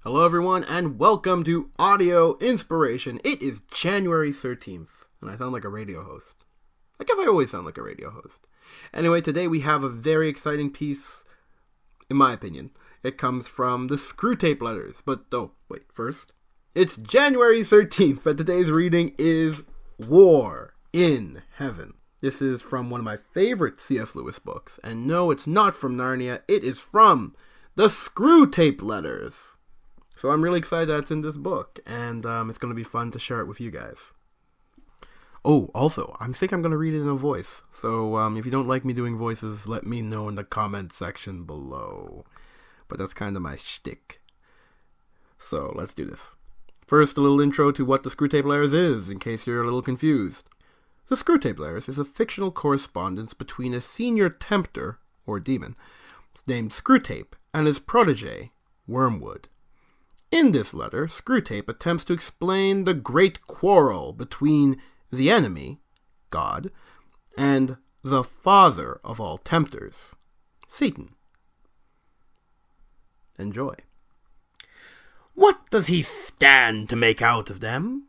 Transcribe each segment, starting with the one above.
Hello everyone and welcome to Audio Inspiration. It is January 13th and I sound like a radio host. I guess I always sound like a radio host. Anyway, today we have a very exciting piece, in my opinion. It comes from the Screwtape Letters, first. It's January 13th and today's reading is War in Heaven. This is from one of my favorite C.S.Lewis books, and no, it's not from Narnia, it is from the Screwtape Letters. So I'm really excited that it's in this book, and it's going to be fun to share it with you guys. Oh, also, I think I'm going to read it in a voice. So if you don't like me doing voices, let me know in the comment section below. But that's kind of my shtick. So let's do this. First, a little intro to what the Screwtape Letters is, in case you're a little confused. The Screwtape Letters is a fictional correspondence between a senior tempter, or demon, named Screwtape, and his protege, Wormwood. In this letter, Screwtape attempts to explain the great quarrel between the enemy, God, and the father of all tempters, Satan. Enjoy. What does he stand to make out of them?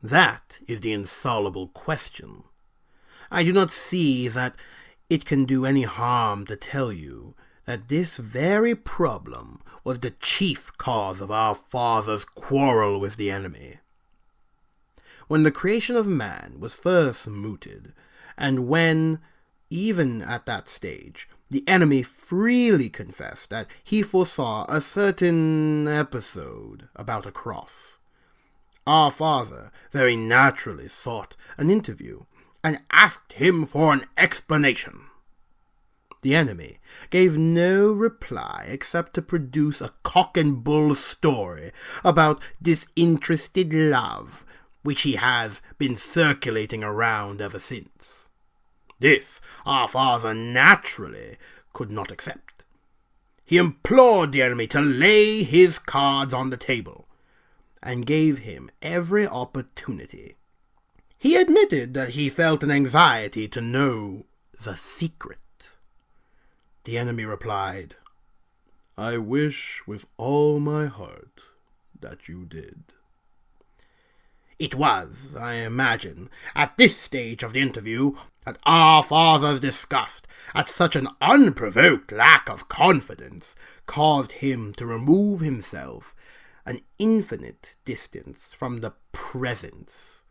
That is the insoluble question. I do not see that it can do any harm to tell you that this very problem was the chief cause of our father's quarrel with the enemy. When the creation of man was first mooted, and when, even at that stage, the enemy freely confessed that he foresaw a certain episode about a cross, our father very naturally sought an interview and asked him for an explanation. The enemy gave no reply except to produce a cock-and-bull story about disinterested love, which he has been circulating around ever since. This our father naturally could not accept. He implored the enemy to lay his cards on the table, and gave him every opportunity. He admitted that he felt an anxiety to know the secret. The enemy replied, "I wish with all my heart that you did." It was, I imagine, at this stage of the interview that our father's disgust at such an unprovoked lack of confidence caused him to remove himself an infinite distance from the presence,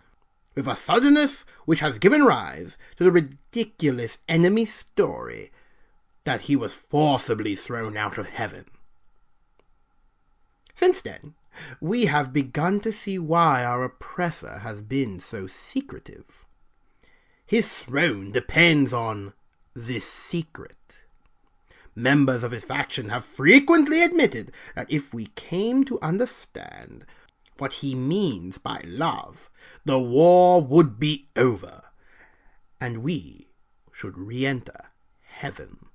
with a suddenness which has given rise to the ridiculous enemy story that he was forcibly thrown out of heaven. Since then, we have begun to see why our oppressor has been so secretive. His throne depends on this secret. Members of his faction have frequently admitted that if we came to understand what he means by love, the war would be over, and we should re-enter heaven.